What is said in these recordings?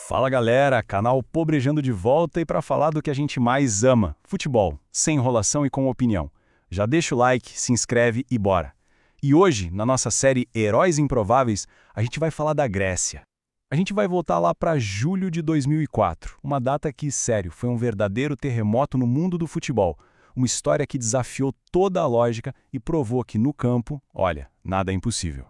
Fala galera, canal Pobrejando de volta e para falar do que a gente mais ama, futebol, sem enrolação e com opinião. Já deixa o like, se inscreve e bora. E hoje, na nossa série Heróis Improváveis, a gente vai falar da Grécia. A gente vai voltar lá para julho de 2004, uma data que, sério, foi um verdadeiro terremoto no mundo do futebol. Uma história que desafiou toda a lógica e provou que no campo, olha, nada é impossível.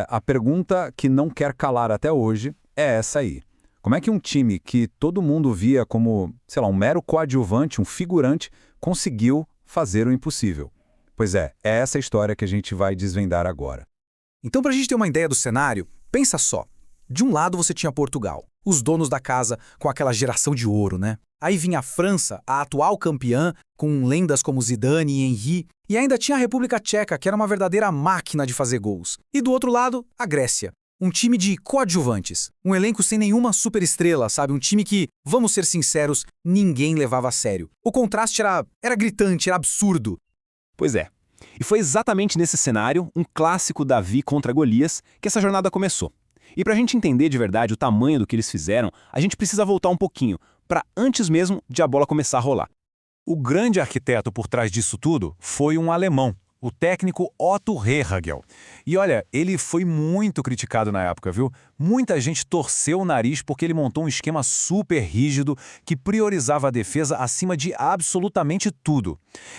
A pergunta que não quer calar até hoje é essa aí. Como é que um time que todo mundo via como, sei lá, um mero coadjuvante, um figurante, conseguiu fazer o impossível? Pois é essa história que a gente vai desvendar agora. Então, para a gente ter uma ideia do cenário, pensa só. De um lado você tinha Portugal, os donos da casa com aquela geração de ouro, né? Aí vinha a França, a atual campeã, com lendas como Zidane e Henry, e ainda tinha a República Tcheca, que era uma verdadeira máquina de fazer gols. E do outro lado, a Grécia. Um time de coadjuvantes, um elenco sem nenhuma superestrela, sabe? Um time que, vamos ser sinceros, ninguém levava a sério. O contraste era gritante, era absurdo. Pois é. E foi exatamente nesse cenário, um clássico Davi contra Golias, que essa jornada começou. E pra gente entender de verdade o tamanho do que eles fizeram, a gente precisa voltar um pouquinho, para antes mesmo de a bola começar a rolar. O grande arquiteto por trás disso tudo foi um alemão, o técnico Otto Rehhagel. E olha, ele foi muito criticado na época, viu? Muita gente torceu o nariz porque ele montou um esquema super rígido que priorizava a defesa acima de absolutamente tudo.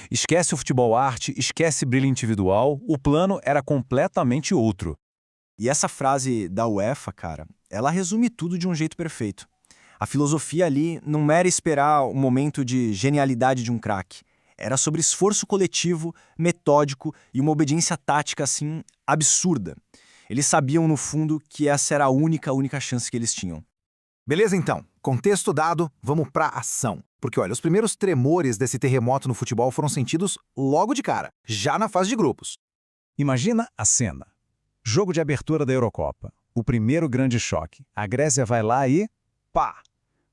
Esquece o futebol arte, esquece brilho individual, o plano era completamente outro. E essa frase da UEFA, cara, ela resume tudo de um jeito perfeito. A filosofia ali não era esperar o momento de genialidade de um craque. Era sobre esforço coletivo, metódico e uma obediência tática, assim, absurda. Eles sabiam, no fundo, que essa era a única chance que eles tinham. Beleza, então. Contexto dado, vamos pra ação. Porque, olha, os primeiros tremores desse terremoto no futebol foram sentidos logo de cara, já na fase de grupos. Imagina a cena. Jogo de abertura da Eurocopa. O primeiro grande choque. A Grécia vai lá e... pá!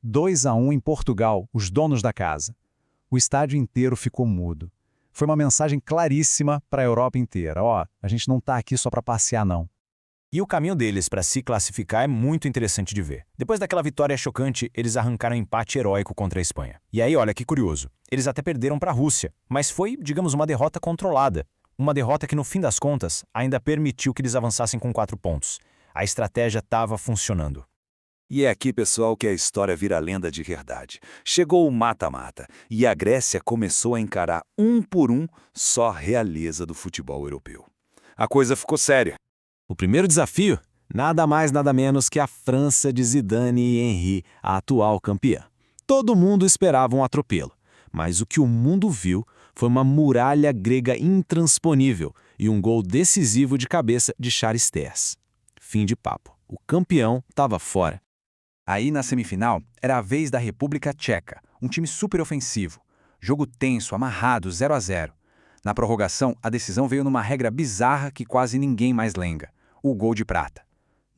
2-1 em Portugal, os donos da casa. O estádio inteiro ficou mudo. Foi uma mensagem claríssima para a Europa inteira. Ó, a gente não tá aqui só para passear, não. E o caminho deles para se classificar é muito interessante de ver. Depois daquela vitória chocante, eles arrancaram um empate heróico contra a Espanha. E aí, olha que curioso, eles até perderam para a Rússia, mas foi, digamos, uma derrota controlada. Uma derrota que, no fim das contas, ainda permitiu que eles avançassem com 4 pontos. A estratégia estava funcionando. E é aqui, pessoal, que a história vira lenda de verdade. Chegou o mata-mata e a Grécia começou a encarar um por um só a realeza do futebol europeu. A coisa ficou séria. O primeiro desafio? Nada mais, nada menos que a França de Zidane e Henry, a atual campeã. Todo mundo esperava um atropelo, mas o que o mundo viu foi uma muralha grega intransponível e um gol decisivo de cabeça de Charisteas. Fim de papo. O campeão estava fora. Aí, na semifinal, era a vez da República Tcheca, um time super ofensivo. Jogo tenso, amarrado, 0-0. Na prorrogação, a decisão veio numa regra bizarra que quase ninguém mais lembra: o gol de prata.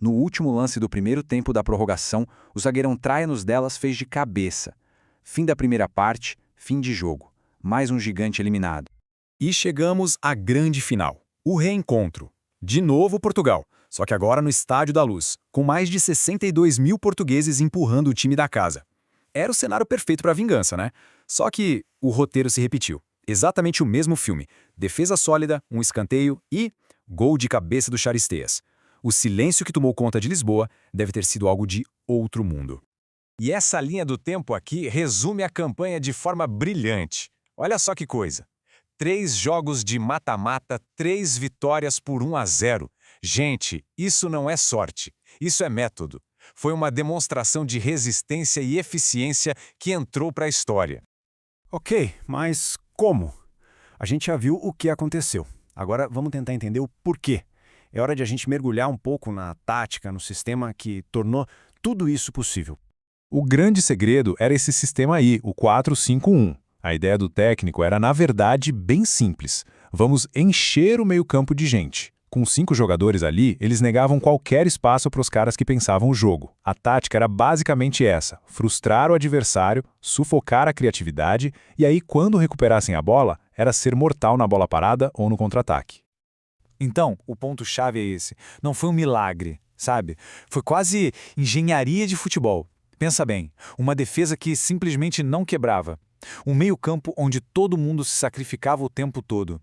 No último lance do primeiro tempo da prorrogação, o zagueirão Traianos delas fez de cabeça. Fim da primeira parte, fim de jogo. Mais um gigante eliminado. E chegamos à grande final, o reencontro. De novo Portugal, só que agora no Estádio da Luz, com mais de 62 mil portugueses empurrando o time da casa. Era o cenário perfeito para a vingança, né? Só que o roteiro se repetiu. Exatamente o mesmo filme. Defesa sólida, um escanteio e gol de cabeça do Charisteas. O silêncio que tomou conta de Lisboa deve ter sido algo de outro mundo. E essa linha do tempo aqui resume a campanha de forma brilhante. Olha só que coisa. 3 jogos de mata-mata, 3 vitórias por 1-0. Gente, isso não é sorte, isso é método. Foi uma demonstração de resistência e eficiência que entrou para a história. Ok, mas como? A gente já viu o que aconteceu. Agora vamos tentar entender o porquê. É hora de a gente mergulhar um pouco na tática, no sistema que tornou tudo isso possível. O grande segredo era esse sistema aí, o 4-5-1. A ideia do técnico era, na verdade, bem simples. Vamos encher o meio-campo de gente. Com 5 jogadores ali, eles negavam qualquer espaço para os caras que pensavam o jogo. A tática era basicamente essa: frustrar o adversário, sufocar a criatividade, e aí, quando recuperassem a bola, era ser mortal na bola parada ou no contra-ataque. Então, o ponto-chave é esse. Não foi um milagre. sabe? Foi quase engenharia de futebol. Pensa bem, uma defesa que simplesmente não quebrava. Um meio-campo onde todo mundo se sacrificava o tempo todo.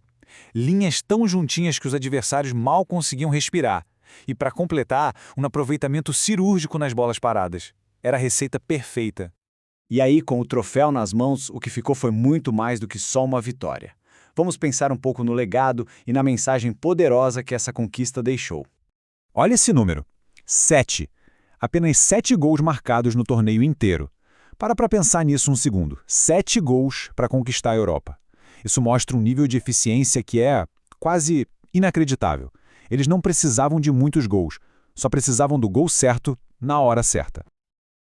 Linhas tão juntinhas que os adversários mal conseguiam respirar. E, para completar, um aproveitamento cirúrgico nas bolas paradas. Era a receita perfeita. E aí, com o troféu nas mãos, o que ficou foi muito mais do que só uma vitória. Vamos pensar um pouco no legado e na mensagem poderosa que essa conquista deixou. Olha esse número: 7. Apenas 7 gols marcados no torneio inteiro. Para pensar nisso um segundo. 7 gols para conquistar a Europa. Isso mostra um nível de eficiência que é quase inacreditável. Eles não precisavam de muitos gols, só precisavam do gol certo na hora certa.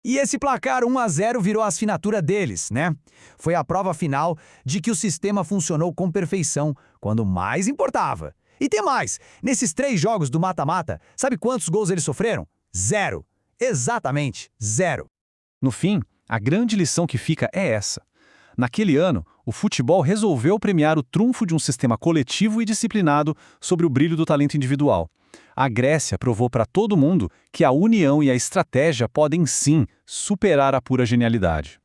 E esse placar 1-0 virou a assinatura deles, né? Foi a prova final de que o sistema funcionou com perfeição, quando mais importava. E tem mais, nesses 3 jogos do mata-mata, sabe quantos gols eles sofreram? 0. Exatamente, 0. No fim, a grande lição que fica é essa. Naquele ano, o futebol resolveu premiar o trunfo de um sistema coletivo e disciplinado sobre o brilho do talento individual. A Grécia provou para todo mundo que a união e a estratégia podem sim superar a pura genialidade.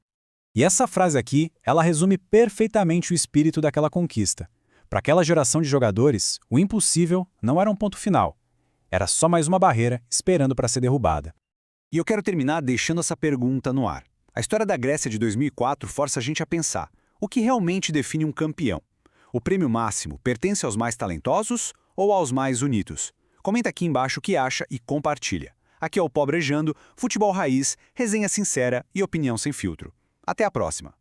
E essa frase aqui, ela resume perfeitamente o espírito daquela conquista. Para aquela geração de jogadores, o impossível não era um ponto final. Era só mais uma barreira esperando para ser derrubada. E eu quero terminar deixando essa pergunta no ar. A história da Grécia de 2004 força a gente a pensar: o que realmente define um campeão? O prêmio máximo pertence aos mais talentosos ou aos mais unidos? Comenta aqui embaixo o que acha e compartilha. Aqui é o Pobrejando, futebol raiz, resenha sincera e opinião sem filtro. Até a próxima!